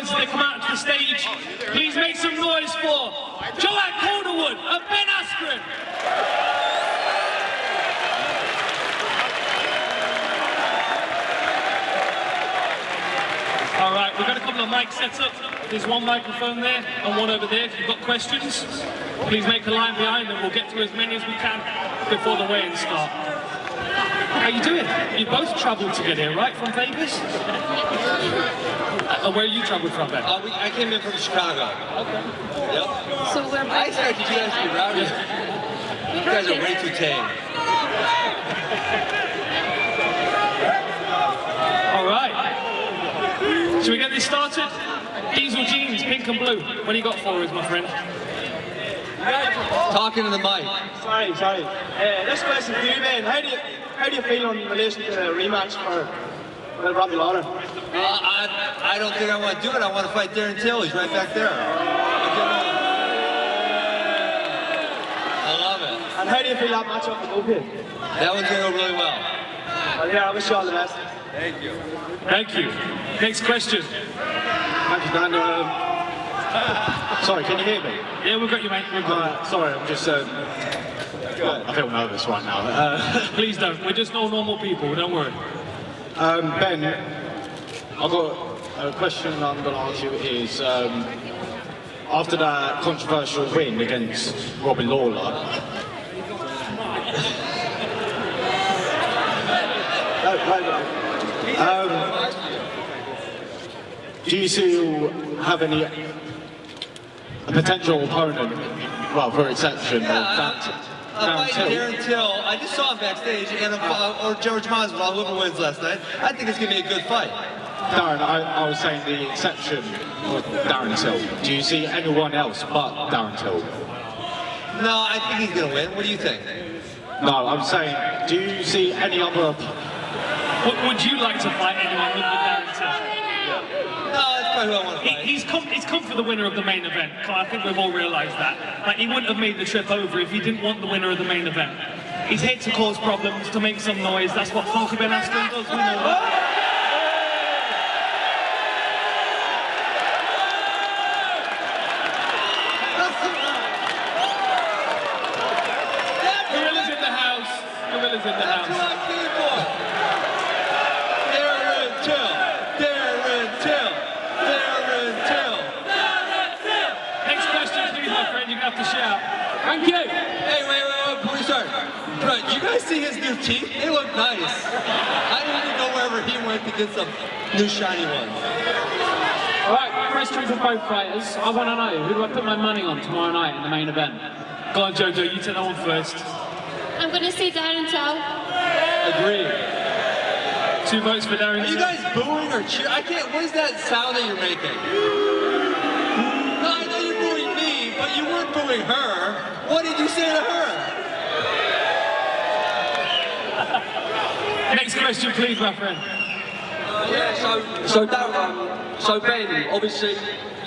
as they come out to the stage. Please make some noise for Joanne Calderwood and Ben Askren. All right, we've got a couple of mics set up. There's one microphone there and one over there. If you've got questions, please make a line behind them. We'll get to as many as we can before the weigh-in start. How you doing? You both travelled to get here, right? From Vegas? Where you travelled from, Ben? I came in from Chicago. Okay. Yep. So we're I expected you guys to be rowdy. You guys are way too tame. All right. Should we get this started? Diesel jeans, pink and blue. What do you got for us, my friend? Talking to the mic. Sorry. This question for you, man. How do you feel in relation to the rematch for Rowdy London? I don't think I want to do it. I want to fight Darren Till. He's right back there. I love it. And how do you feel that matchup will go here? That one's going to go really well. Well, yeah, I wish you all the best. Thank you. Thank you. Next question. Thank you, Dan. Sorry, can you hear me? Yeah, we've got you, mate. We've got Sorry, I'm just... I feel nervous right now. you. Please don't. We're just all normal people. Don't worry. Ben, I've got a question I'm going to ask you is, after that controversial win against Robbie Lawler, do you still have a potential opponent, well, for exception, Fighting Darren Till. I just saw him backstage, and or George Masvidal, whoever wins last night. I think it's going to be a good fight. Darren, I was saying the exception was Darren Till. Do you see anyone else but Darren Till? No, I think he's going to win. What do you think? No, I'm saying, do you see any other... Would you like to fight anyone with Darren Till? No, that's probably who I want to fight. He's come for the winner of the main event. I think we've all realised that. Like, he wouldn't have made the trip over if he didn't want the winner of the main event. He's here to cause problems, to make some noise. That's what Funky Ben Askren does. We know that. Gorilla's in the house. Gorilla's in the That's house. what I came for. Darren Till. Darren Till. Darren Till. Next question, please, my friend. You're going to have to shout. Thank you. Hey, wait, before we start. Bro, do you guys see his new teeth? They look nice. I need to go wherever he went to get some new shiny ones. Alright, question for both fighters. I want to know, who do I put my money on tomorrow night in the main event? Go on, Jojo. You take that one first. I'm going to say Darren Till. Agree. 2 votes for Darren Are you Till. guys booing or cheering? I can't, what is that sound that you're making? No, I know you're booing me, but you weren't booing her. What did you say to her? Next question, please, my friend. So Ben, obviously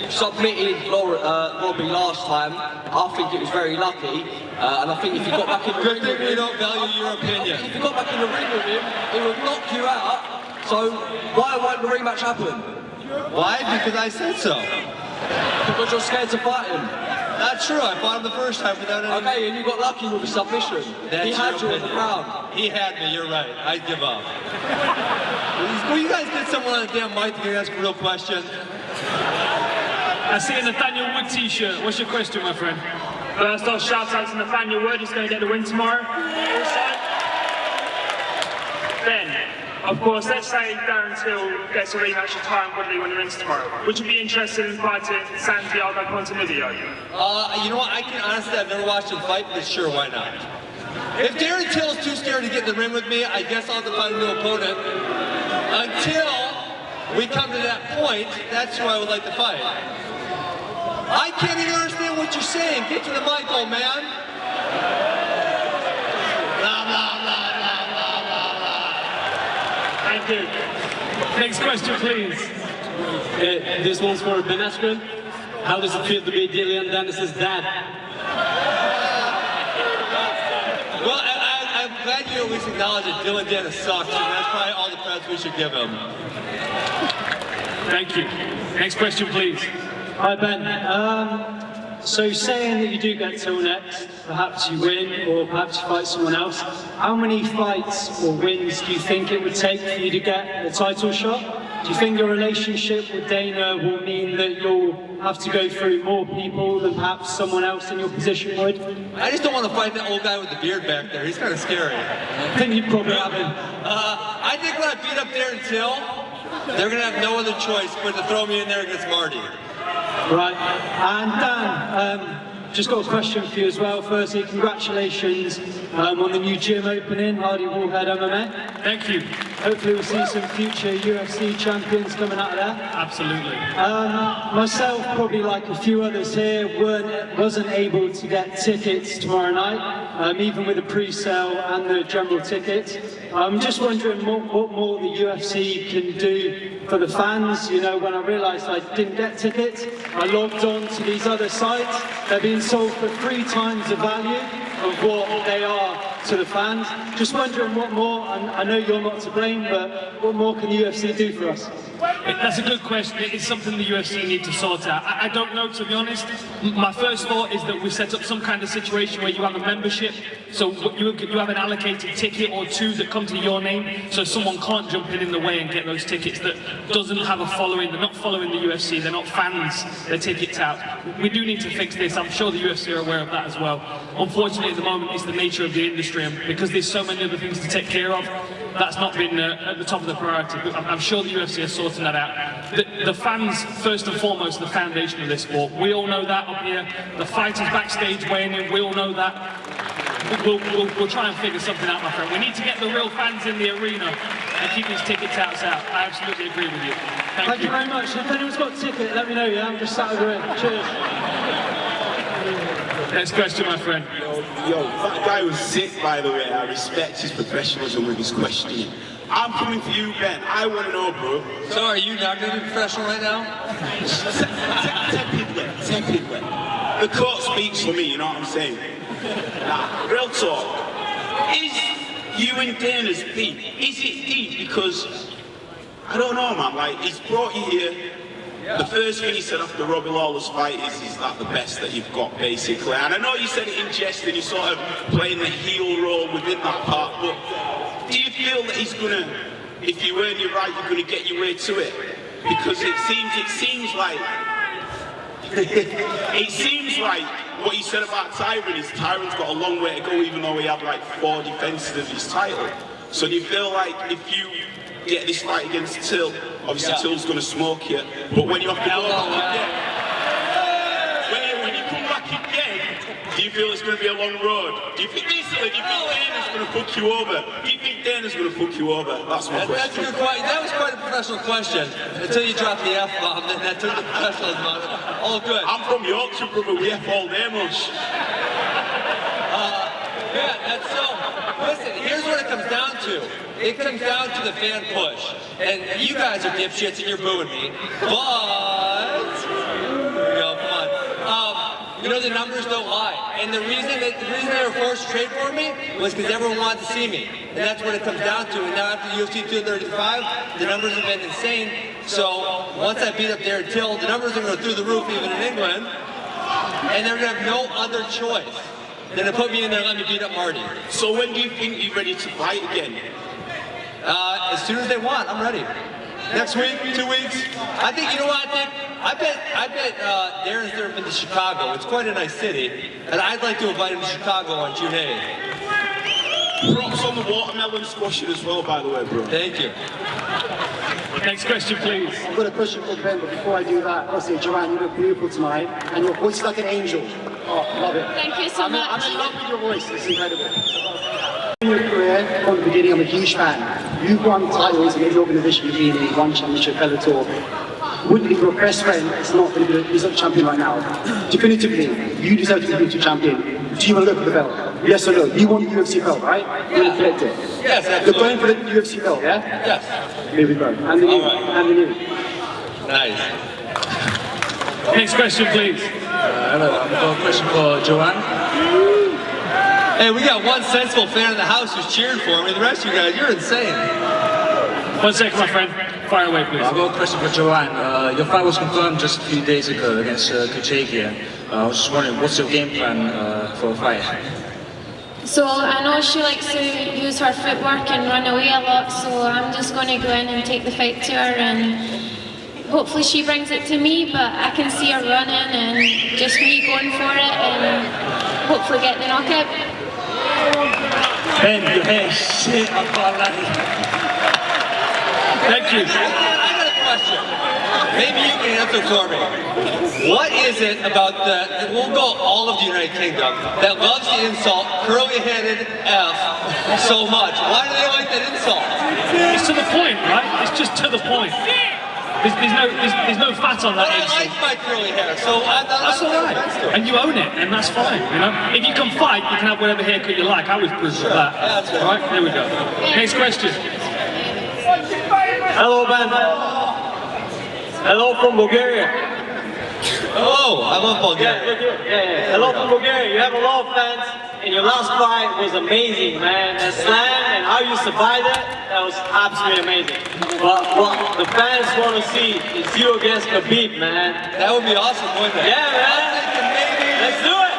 you submitted Robbie last time. I think it was very lucky, and I think if you got back in the ring Good thing with we him, don't value your opinion. if you got back in the ring with him, he would knock you out. So why won't the rematch happen? Why? Because I said so. Because you're scared to fight him. Not true, I fought him the first time without any... Okay, and you got lucky with the submission. That's He had your you on the opinion. ground. He had me, you're right. I'd give up. Will you guys get someone on the damn mic to ask a real question? I see a Nathaniel Wood t-shirt. What's your question, my friend? First off, shout out to Nathaniel Wood, he's going to get the win tomorrow. Ben, of course, let's say Darren Till gets a rematch of Tyron Woodley when he wins tomorrow. Would you be interested in fighting Santiago Ponzinibbio? You know what, I can honestly, I've never watched him fight, but sure, why not? If Darren Till is too scared to get in the ring with me, I guess I'll have to find a new opponent. Until we come to that point, that's who I would like to fight. I can't even understand what you're saying. Get to the mic, old man. Blah, blah, blah, blah, blah, blah, blah. Thank you. Next question, please. This one's for Ben Askren. How does it feel to be Dillian Dennis's dad? Well, I'm glad you at least acknowledge that Dylan Dennis sucks, and that's probably all the credit we should give him. Thank you. Next question, please. Hi Ben. So saying that you do get till next, perhaps you win or perhaps you fight someone else, how many fights or wins do you think it would take for you to get a title shot? Do you think your relationship with Dana will mean that you'll have to go through more people than perhaps someone else in your position would? I just don't want to fight that old guy with the beard back there. He's kind of scary. I think you'd probably have him. I think when I beat up Darren Till, they're going to have no other choice but to throw me in there against Marty. Right, and Dan, just got a question for you as well. Firstly, congratulations on the new gym opening, Hardy Warhead MMA. Thank you. Hopefully we'll see some future UFC champions coming out of there. Absolutely. Myself, probably like a few others here, wasn't able to get tickets tomorrow night, even with the pre-sale and the general tickets. I'm just wondering what more the UFC can do for the fans. You know, when I realised I didn't get tickets, I logged on to these other sites. They're being sold for 3 times the value of what they are to the fans. Just wondering what more, and I know you're not to blame, but what more can the UFC do for us? That's a good question. It's something the UFC need to sort out. I don't know, to be honest. My first thought is that we set up some kind of situation where you have a membership, so you have an allocated ticket or 2 that come to your name, so someone can't jump in the way and get those tickets that doesn't have a following. They're not following the UFC, they're not fans, they're tickets out. We do need to fix this. I'm sure the UFC are aware of that as well. Unfortunately, at the moment, it's the nature of the industry, and because there's so many other things to take care of, that's not been at the top of the priority. But I'm sure the UFC are sorting that out. The fans, first and foremost, the foundation of this sport. We all know that up here. The fighters backstage weighing in, we all know that. We'll try and figure something out, my friend. We need to get the real fans in the arena and keep these tickets out. I absolutely agree with you. Thank you very much. If anyone's got a ticket, let me know, yeah? I'm just sat over here. Cheers. Next question, my friend. Yo, that guy was sick, by the way. I respect his professionalism with his questioning. I'm coming for you, Ben. I want to know, bro. So are you not going to be professional right now? Technically. The court speaks for me, you know what I'm saying? Nah, real talk. Is you and Dana's beef, is it deep? Because, I don't know, man, like, he's brought you here. The first thing he said after Robbie Lawler's fight is that the best that you've got, basically. And I know you said it in jest and you're sort of playing the heel role within that part, but do you feel that he's gonna, if you earn your right, you're gonna get your way to it? Because it seems like what he said about Tyron is Tyron's got a long way to go, even though he had like 4 defenses of his title. So do you feel like if you get this fight against Till, obviously Till's gonna smoke you, but when you have to go back again, when you come back again, do you feel it's gonna be a long road? Do you think Dana's gonna fuck you over? Do you think Dana's gonna fuck you over? That's my question. That's a good question. That was quite a professional question. Until you dropped the F-bomb, then that took the professionalism out of it. All good. I'm from Yorkshire, brother. We F all day, much. Yeah, that's so. Listen, here's what it comes down to. It comes down to the fan push. And you guys are dipshits and you're booing me. But, come on. You know, the numbers don't lie. And the reason they were forced to trade for me was because everyone wanted to see me. And that's what it comes down to. And now after UFC 235, the numbers have been insane. So once I beat up Darren Till, the numbers are going to go through the roof even in England. And they're going to have no other choice than to put me in there and let me beat up Marty. So when do you think you're ready to fight again? As soon as they want, I'm ready. Next week, 2 weeks. I think, you know what, I bet Darren's never been to Chicago. It's quite a nice city. And I'd like to invite him to Chicago on June 8th. Props on the watermelon squashing as well, by the way, bro. Thank you. Next question, please. I've got a question for Ben, but before I do that, I'll say, Joanne, you look beautiful tonight, and your voice is like an angel. Oh, love it. Thank you so much. I'm in love with your voice. It's incredible. In your career, from the beginning, I'm a huge fan. You've won titles in every organization you've been in, won championship, Bellator. Would your best friend is not a champion right now? Definitively, you deserve to be the champion. Do you want to look for the belt? Yes or no? You want the UFC belt, right? You want to collect it? Yes, absolutely. You're going for the UFC belt, yeah? Yes. Here we go. And the new. And the new. Nice. Next question, please. Hello, I've got a question for Joanne. Hey, we got one sensible fan in the house who's cheering for me. The rest of you guys, you're insane. 1 second, my friend. Fire away, please. I've got a question for Joanne. your fight was confirmed just a few days ago against Kuchagian. I was just wondering, what's your game plan for a fight? So I know she likes to use her footwork and run away a lot, so I'm just going to go in and take the fight to her, and hopefully she brings it to me, but I can see her running and just me going for it and hopefully get the knockout. Ben, your hair shit, I can't lie. Thank you. I got a question. Maybe you can answer for me. What is it about we'll go all of the United Kingdom, that loves the insult, curly-headed F, so much? Why do they like that insult? It's to the point, right? It's just to the point. There's no fat on that I insult. like my curly hair, so That's all right. And you own it, and that's fine, you know? If you can fight, you can have whatever haircut you like. I was proof of that. Yeah, that's right. All right, there we go. Next question. Hello, Ben. Hello from Bulgaria. Oh, I love Bulgaria. Yeah. Hello from Bulgaria. You have a lot of fans, and your last fight was amazing, man. The slam and how you survived it, that was absolutely amazing. But what the fans want to see is you against Khabib, man. That would be awesome, wouldn't it? Yeah, man. I'm thinking maybe Let's do it.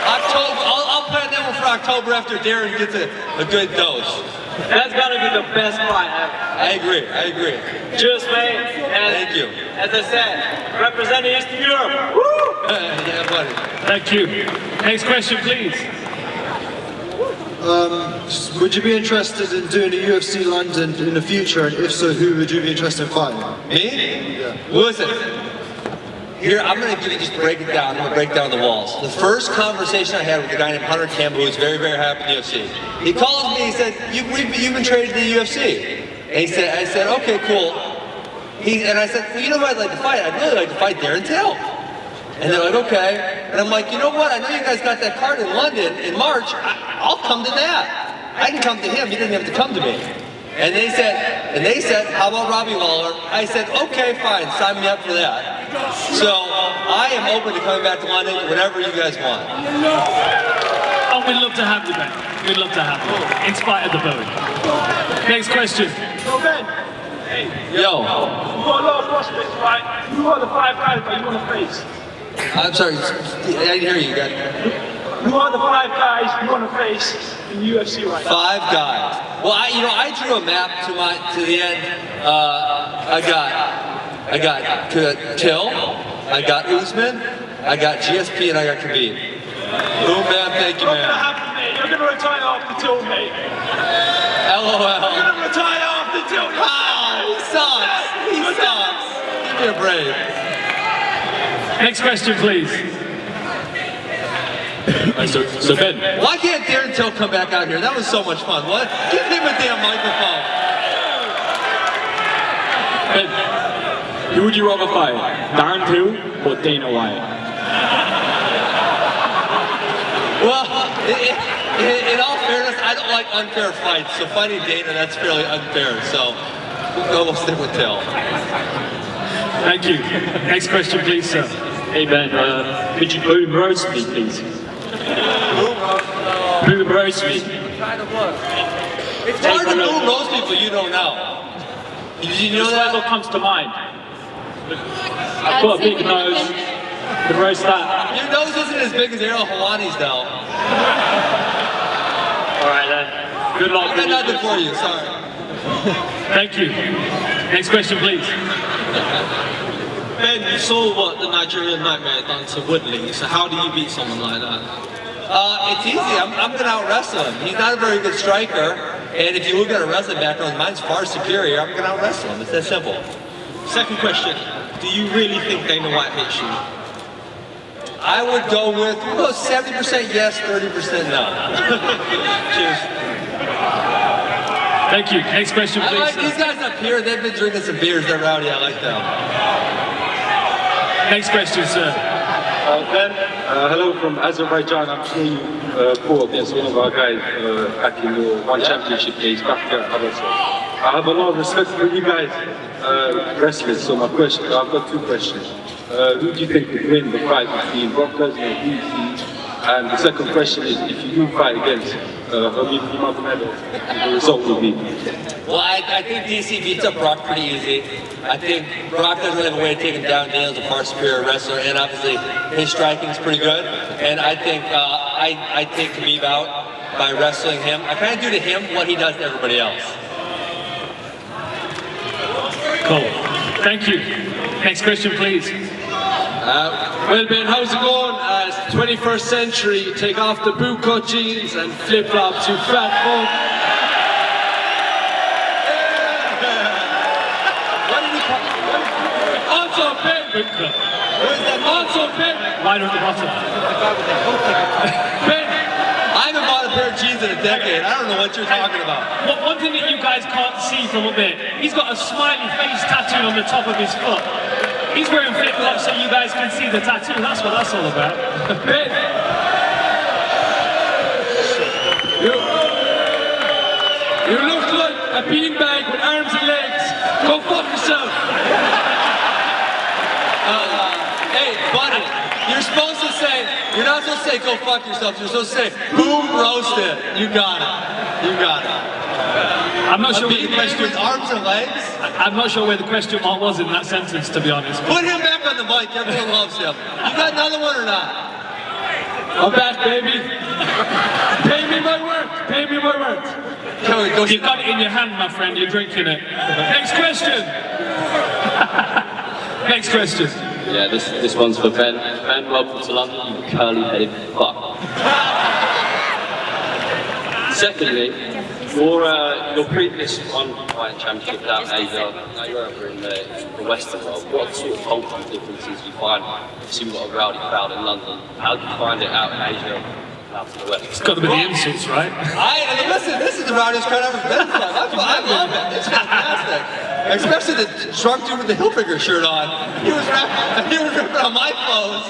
October. I'll plan that one for October after Darren gets a good dose. That's gotta be the best fight ever. I agree. Cheers, mate. And Thank you. as I said, representing Eastern Europe. Woo! Yeah, buddy. Thank you. Next question, please. Would you be interested in doing a UFC London in the future, and if so, who would you be interested in fighting? Me? Yeah. Listen. Here, I'm going to break it down. I'm going to break down the walls. The first conversation I had with a guy named Hunter Campbell, who was very, very happy in the UFC. He calls me, he said, you've been traded to the UFC. And I said, okay, cool. And I said, well, you know who I'd like to fight? I'd really like to fight Darren Till. And they're like, okay. And I'm like, you know what? I know you guys got that card in London in March. I'll come to that. I can come to him. He doesn't have to come to me. And they said, how about Robbie Lawler? I said, okay, fine, sign me up for that. So I am open to coming back to London whenever you guys want. Oh, we'd love to have you, Ben. We'd love to have you, in spite of the booing. Next question. So Ben, hey, Yo. you've got a lot of prospects, right? Who are the 5 guys that you want to face? I'm sorry, I didn't hear you guys. Who are the 5 guys you want to face in UFC right now? 5 guys. Well, I drew a map to the end. I got Till, I got Usman, I got GSP, and I got Khabib. Boom, man, thank you, man. What's gonna happen, mate? You're gonna retire after Till, mate. LOL. You're gonna retire after Till. Wow, he sucks. Give me a break. Next question, please. So Ben. Why can't Darren Till come back out here? That was so much fun. What? Give him a damn microphone. Ben, who would you rather fight, Darren Till or Dana White? Well, in all fairness, I don't like unfair fights, so fighting Dana, that's fairly unfair, so we'll stick with Till. Thank you. Next question, please, sir. Hey Ben, could you boom roast me, please? Boom roast me. It's hard to boom roast people you don't know. You know that? What comes to mind? I've got a big nose. Could roast that. Your nose isn't as big as Ariel Helwani's, though. All right then. Good luck. I got nothing for you. Sorry. Thank you. Next question, please. Ben, you saw what the Nigerian Nightmare done to Woodley, so how do you beat someone like that? It's easy. I'm going to out-wrestle him. He's not a very good striker, and if you look at a wrestling background, mine's far superior. I'm going to out-wrestle him. It's that simple. Second question, do you really think Dana White hates you? I would go with 70% yes, 30% no. Cheers. Thank you. Next question, please. I like these guys up here. They've been drinking some beers. They're rowdy. I like them. Next question, sir. Ben, hello from Azerbaijan. I'm sure you fought against one of our guys back in your one championship days, back at Abbas. I have a lot of respect for you guys, wrestlers. So I've got 2 questions. Who do you think would win the fight between Brock Lesnar and DC And the second question is, if you do fight against Hamid Nurmagomedov, the result will be? Well, I think DC beats up Brock pretty easy. I think Brock doesn't really have a way to take him down. Daniel's a far superior wrestler, and obviously his striking is pretty good. And I think I take Khabib out by wrestling him. I kind of do to him what he does to everybody else. Cool. Thank you. Next question, please. Well, Ben, how's it going? It's the 21st century. Take off the bootcut jeans and flip-flops, you fat fuck. Also, Ben. Also, Ben. Right at the bottom. Ben. I haven't bought a pair of jeans in a decade. I don't know what you're talking about. One thing that you guys can't see from up there, he's got a smiley face tattooed on the top of his foot. He's wearing flip-flops so you guys can see the tattoo. That's what that's all about. Ben. You look like a beanbag with arms and legs. Go fuck yourself. Hey, buddy, you're supposed to say, you're not supposed to say go fuck yourself. You're supposed to say boom roasted. You got it. You got it. I'm not sure where the question with arms and legs? I'm not sure where the question mark was in that sentence, to be honest. Put him back on the mic. Everyone loves him. You got another one or not? I'm back, baby. Pay me my worth. Pay me my worth. You've got it in your hand, my friend. You're drinking it. Next question. Next question. Yeah, this one's for Ben. Ben, welcome to London, you curly-headed fuck. Secondly, your previous one fight championship down in Asia, now you're over in the Western world. What sort of cultural differences do you find? So you've got a rowdy crowd in London. How do you find it out in Asia, out to the West? It's got to be the insults, right? Listen, this is the rowdiest crowd I've ever been in. I love it. It's fantastic. Especially the drunk dude with the Hilfiger shirt on. He was ripping on my clothes.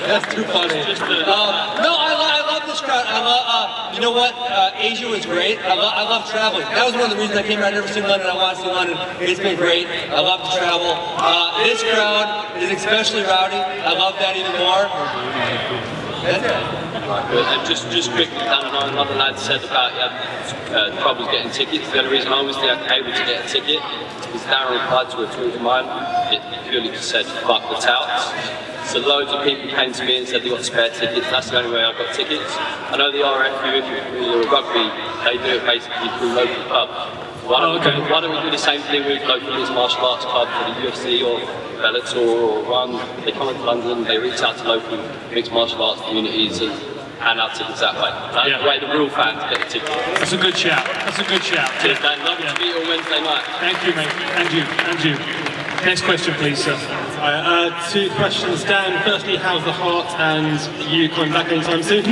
That's too funny. No, I love this crowd. I love, you know what? Asia was great. I love traveling. That was one of the reasons I came here. I'd never seen London. I want to see London. It's been great. I love to travel. This crowd is especially rowdy. I love that even more. That's it. And just quickly, down the line, another lad said about troubles getting tickets. The only reason I was able to get a ticket is Darren replied to a tweet of mine. It purely just said, fuck the touts. So loads of people came to me and said they got spare tickets. That's the only way I got tickets. I know the RFU, if you're a rugby, they do it basically through local pubs. Why don't we do the same thing with local mixed martial arts clubs for the UFC or Bellator or Run? They come into London, they reach out to local mixed martial arts communities and hand out tickets that way. That's the way the real fans get the tickets. That's a good shout. That's a good shout. Cheers, Dan. Love to meet you on Wednesday night. Thank you, mate. And you. And you. Next question, please, sir. Two questions, Dan. Firstly, how's the heart and you coming back anytime soon?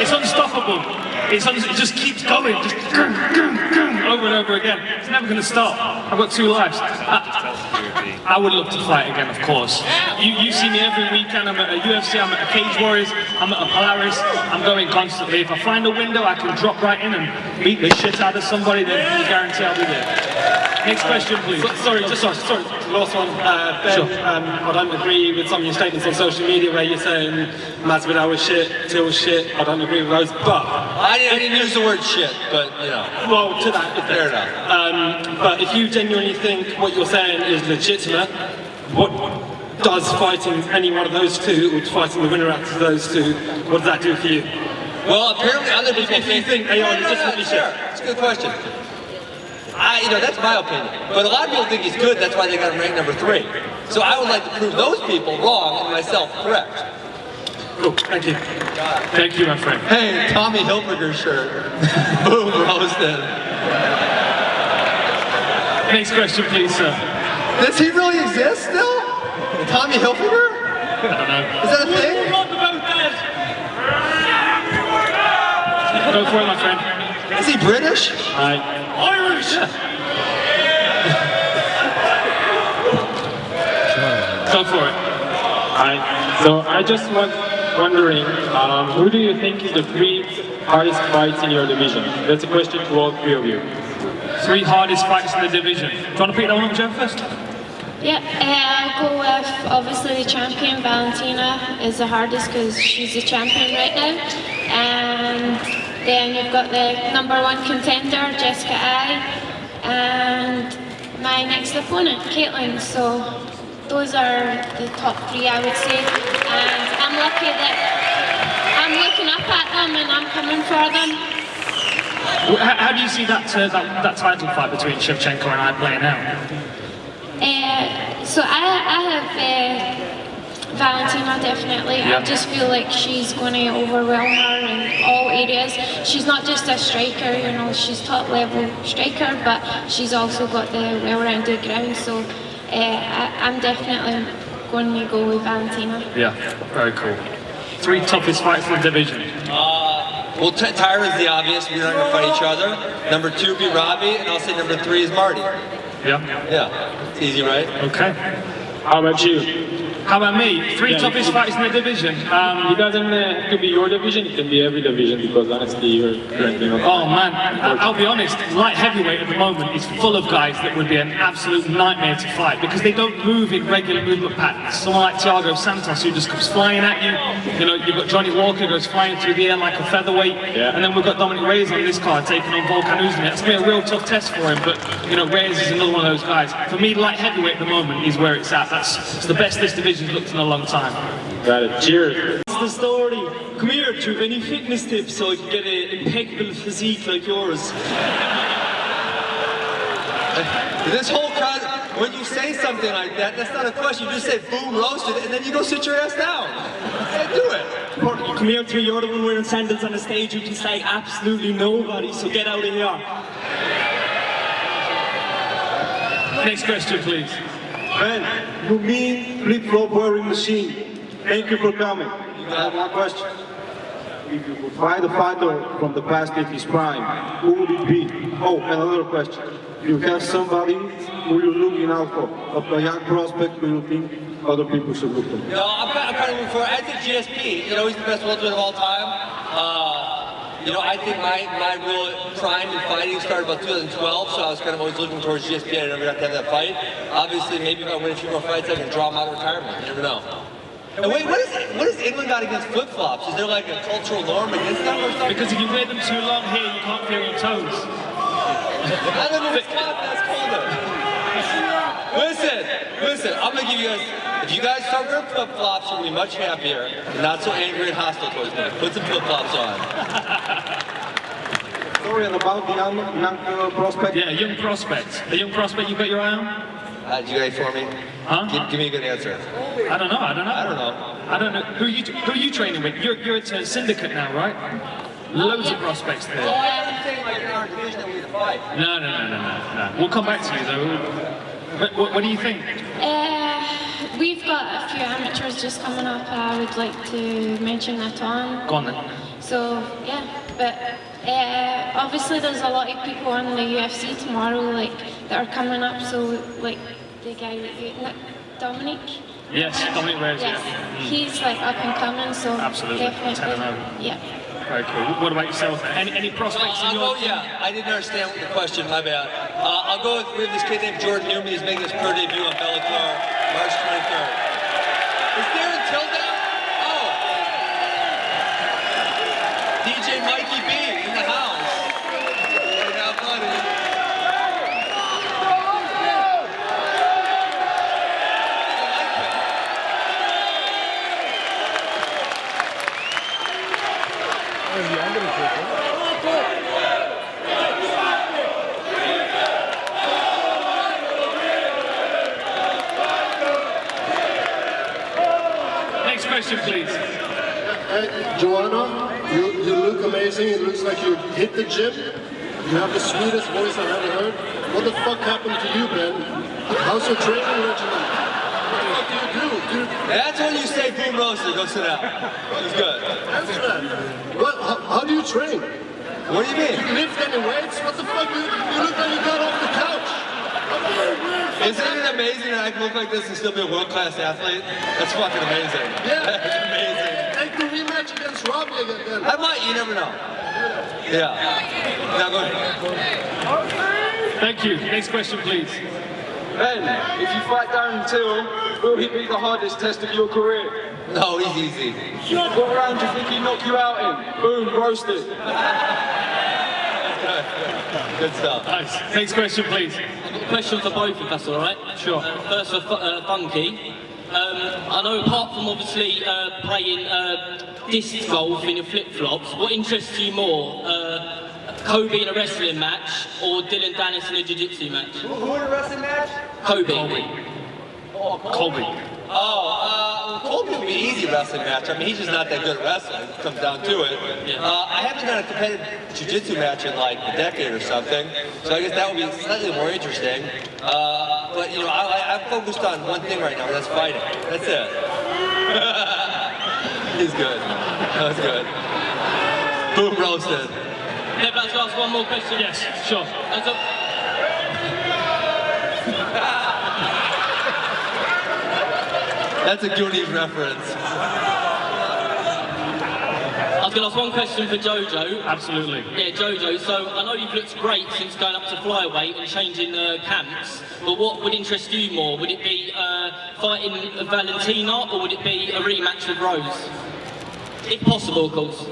It's unstoppable. It just keeps going, just over and over again. It's never going to stop. I've got 2 lives. I would love to fight again, of course. You see me every weekend. I'm at a UFC, I'm at a Cage Warriors, I'm at a Polaris. I'm going constantly. If I find a window, I can drop right in and beat the shit out of somebody, then you guarantee I'll be there. Next question, please. Sorry, last one. Ben, sure. I don't agree with some of your statements on social media where you're saying Masvidal was shit, Till was shit. I don't agree with those, but... I didn't use the word shit, but, you know. Well, to that. Fair enough. But if you genuinely think what you're saying is legitimate, what does fighting any one of those two, or fighting the winner out of those two, what does that do for you? Well, apparently other people if you think they are legitimately shit. Sure. It's a good question. That's my opinion. But a lot of people think he's good, that's why they got him ranked number 3. So I would like to prove those people wrong and myself correct. Cool, thank you. Thank you, my friend. Hey, Tommy Hilfiger shirt. Boom, roasted. Next question, please, sir. Does he really exist still? Tommy Hilfiger? I don't know. Is that a thing? Go for it, my friend. Is he British? Irish! Go for it. So I just wondering, who do you think is the 3 hardest fights in your division? That's a question to all 3 of you. 3 hardest fights in the division. Do you want to pick that one up, Joe, first? Yeah, I'll go with obviously the champion. Valentina is the hardest because she's the champion right now. And then you've got the #1 contender, Jessica Ai, and my next opponent, Caitlin. So those are the top 3, I would say. And I'm lucky that I'm looking up at them and I'm coming for them. How do you see that title fight between Shevchenko and I playing out? So I have Valentina, definitely. I just feel like she's going to overwhelm her in all areas. She's not just a striker, you know, she's top level striker, but she's also got the well-rounded ground. So I'm definitely going to go with Valentina. Yeah, very cool. 3 toughest fights in the division. Well, Tyra's the obvious. We're not going to fight each other. #2 would be Rowdy, and I'll say #3 is Marty. Yeah? Yeah. It's easy, right? Okay. How about you? How about me? 3 toughest fights in the division. It doesn't have to be your division, it can be every division, because honestly you're currently not. Oh man, I'll be honest, light heavyweight at the moment is full of guys that would be an absolute nightmare to fight because they don't move in regular movement patterns. Someone like Thiago Santos who just comes flying at you. You know, you've got Johnny Walker who goes flying through the air like a featherweight. And then we've got Dominic Reyes on this card taking on Volkan Oezdemir. It's going to be a real tough test for him, but you know, Reyes is another one of those guys. For me, light heavyweight at the moment is where it's at. It's the best this division's looked in a long time. Got it. Cheers. What's the story? Come here, do you have any fitness tips so I can get an impeccable physique like yours? This whole when you say something like that, that's not a question. You just say boom roasted, and then you go sit your ass down. Do it. You come here to me, you're the one wearing sandals on the stage who can say absolutely nobody, so get out of here. Next question, please. Ben, you mean flip-flop wearing machine. Thank you for coming. I have one question. If you could find a fighter from the past in his prime, who would it be? Oh, and another question. You have somebody who you're looking out for, a young prospect who you think other people should look for? No, I'm kind of looking for, I think GSP, you know, he's the best welterweight of all time. You know, I think my real prime in fighting started about 2012, so I was kind of always looking towards GSP. I never got to have that fight. Obviously, maybe if I win a few more fights, I can draw him out of retirement. You never know. And wait, what does England got against flip-flops? Is there like a cultural norm against them or something? Because if you wear them too long here, you can't feel your toes. I live in Wisconsin, that's colder. Listen, I'm gonna give you guys, if you guys start wearing flip-flops, you'll be much happier and not so angry and hostile towards me. Put some flip-flops on. Sorry, and about the young prospect? Yeah, young prospect. A young prospect you got your eye on? You guys for me? Huh? Give me a good answer. I don't know. Who are you training with? You're at Syndicate now, right? Loads of prospects there. Oh, I haven't said like in our division that we fight. No. We'll come back to you though. What do you think? We've got a few amateurs just coming up. I would like to mention Natan. Go on then. So yeah, but obviously there's a lot of people on the UFC tomorrow, like that are coming up. So like the guy that you, Dominic. Yes, Dominic Reyes. Yes, he's like up and coming. So absolutely. definitely. Yeah. Very cool. What about yourself? Any prospects in your team? Yeah, I didn't understand the question, my bad. I'll go with, we have this kid named Jordan Newman. He's making his pro debut on Bellator, March 23rd. Is Darren Till down? Oh. DJ Mikey B in the house. Hey, now, buddy. Next question, please. Joanna, you look amazing. It looks like you hit the gym. You have the sweetest voice I've ever heard. What the fuck happened to you, Ben? How's your training regimen? What the fuck do you do? That's when you say boom roasted. Go sit down. It's good. Answer that. What? How do you train? What do you mean? You lift any weights? What the fuck? You look like you got off the couch. Isn't it amazing that I can look like this and still be a world-class athlete? That's fucking amazing. Yeah. That's amazing. Take the rematch against Rowdy again, then. I might, you never know. Yeah. Now go ahead. Thank you. Next question, please. Ben, if you fight Darren Till, will he be the hardest test of your career? No, he's easy. What round do you think he'd knock you out in? Boom, roasted. Good stuff. Nice. Next question, please. I've got a question for both, if that's all right. Sure. First for Funky. I know apart from obviously playing disc golf in your flip-flops, what interests you more? Kobe in a wrestling match or Dylan Dennis in a jiu-jitsu match? Who in a wrestling match? Kobe. Oh, Kobe. Kobe would be an easy wrestling match. I mean, he's just not that good at wrestling. It comes down to it. I haven't done a competitive jiu-jitsu match in like a decade or something, so I guess that would be slightly more interesting. But you know, I'm focused on one thing right now, and that's fighting. That's it. He's good. That was good. Boom, roasted. Yeah, but I'll ask one more question. Yes, sure. That's a Goonies reference. I was going to ask one question for Jojo. Absolutely. Yeah, Jojo. So I know you've looked great since going up to flyweight and changing camps, but what would interest you more? Would it be fighting Valentina or would it be a rematch with Rose? If possible, of course.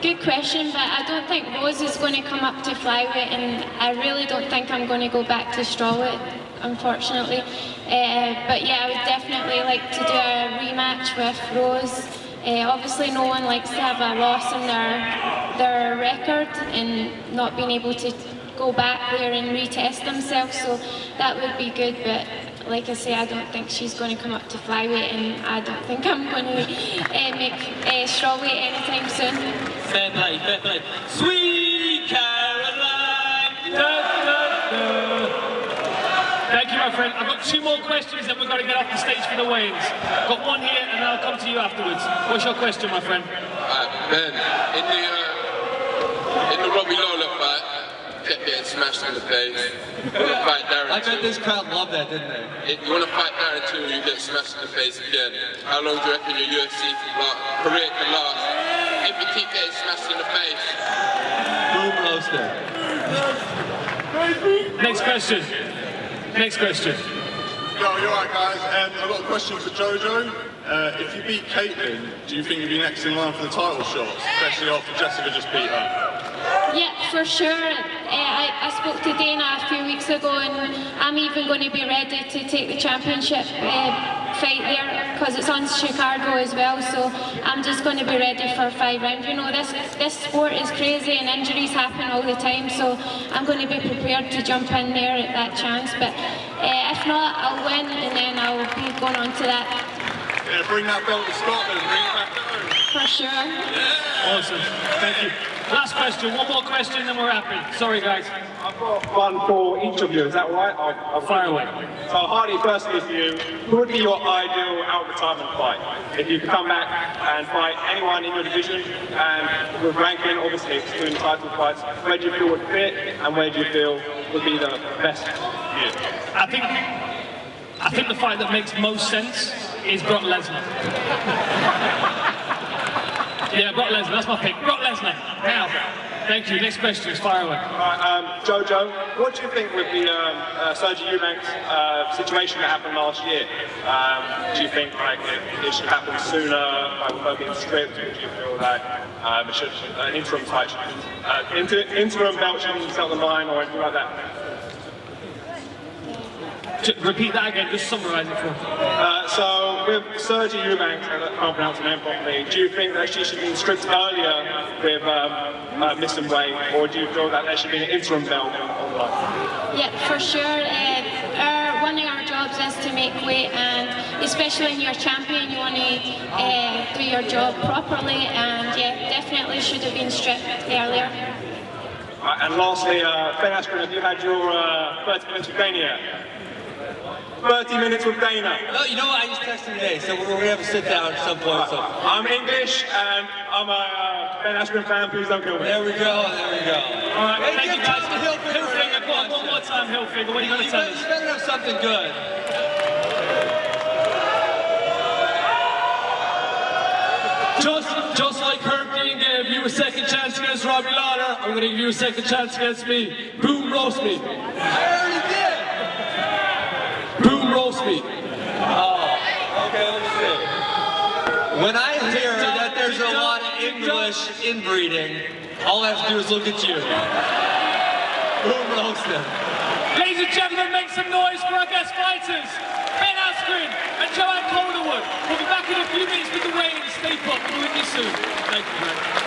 Good question, but I don't think Rose is going to come up to flyweight, and I really don't think I'm going to go back to strawweight, unfortunately. But yeah, I would definitely like to do a rematch with Rose. Obviously, no one likes to have a loss in their record and not being able to go back there and retest themselves, so that would be good. But like I say, I don't think she's going to come up to flyweight, and I don't think I'm going to make strawweight anytime soon. Fair play, fair play. Sweet Caroline! Thank you, my friend. I've got 2 more questions, then we've got to get off the stage for the weigh-ins. Got one here, and then I'll come to you afterwards. What's your question, my friend? Ben, in the Robbie Lawler fight, kept getting smashed in the face. You want to fight Darren I bet this crowd loved that, didn't they? You want to fight Darren too, you get smashed in the face again. How long do you reckon your UFC career can last if you keep getting smashed in the face? Boom, roasted. Next question. Next question. Yo, you're right, guys. I've got a question for Jojo. If you beat Caitlin, do you think you'll be next in line for the title shots, especially after Jessica just beat her? Yeah, for sure. I spoke to Dana a few weeks ago, and I'm even going to be ready to take the championship fight there because it's on Chicago as well. So I'm just going to be ready for 5 rounds. You know, this sport is crazy and injuries happen all the time. So I'm going to be prepared to jump in there at that chance. But if not, I'll win, and then I'll be going on to that. Yeah, bring that belt to Scotland, bring it back home. For sure. Yeah. Awesome. Thank you. Last question. One more question, then we're happy. Sorry, guys. I've got one for each of you, is that all right? I'll fire away. So Hardy, firstly for you, who would be your ideal out-of-retirement fight? If you could come back and fight anyone in your division, and with ranking, obviously excluding title fights, where do you feel would fit, and where do you feel would be the best for you? I think the fight that makes most sense is Brock Lesnar. Yeah, Brock Lesnar, that's my pick. Brock Lesnar. Now, thank you. Next question, fire away. Right, Jojo, what do you think with the Sergio Eubanks situation that happened last year? Do you think like it should happen sooner, like with her being stripped? Or do you feel like it should an interim fight, interim belt shouldn't sell the line or anything like that? Repeat that again, just summarise it for me. So with Sergio Eubanks, I can't pronounce her name properly, do you think that she should be stripped earlier with missing weight, or do you feel that there should be an interim belt on the line? Yeah, for sure. One of our jobs is to make weight, and especially when you're a champion, you want to do your job properly, and yeah, definitely should have been stripped earlier. And lastly, Ben Askren, have you had your 30 minutes with Dana yet? 30 minutes with Dana. Oh, you know what? I just texted today, so we're going to have a sit down at some point. So. I'm English, and I'm a Ben Askren fan. Please don't kill me. There we go, there we go. All right, hey, thank you guys. Hilfiger, go on, one more time, Hilfiger. What are you going to tell us? You better have something good. Just like Herb Dean gave you a second chance against Robbie Lawler, I'm going to give you a second chance against me. Boom, roast me. I already did. When I hear that there's a lot of English inbreeding, all I have to do is look at you. Boom roasted. Ladies and gentlemen, make some noise for our guest fighters, Askren and Joanne Calderwood. We'll be back in a few minutes with the weigh-in. Stay put. We'll be with you soon. Thank you, man.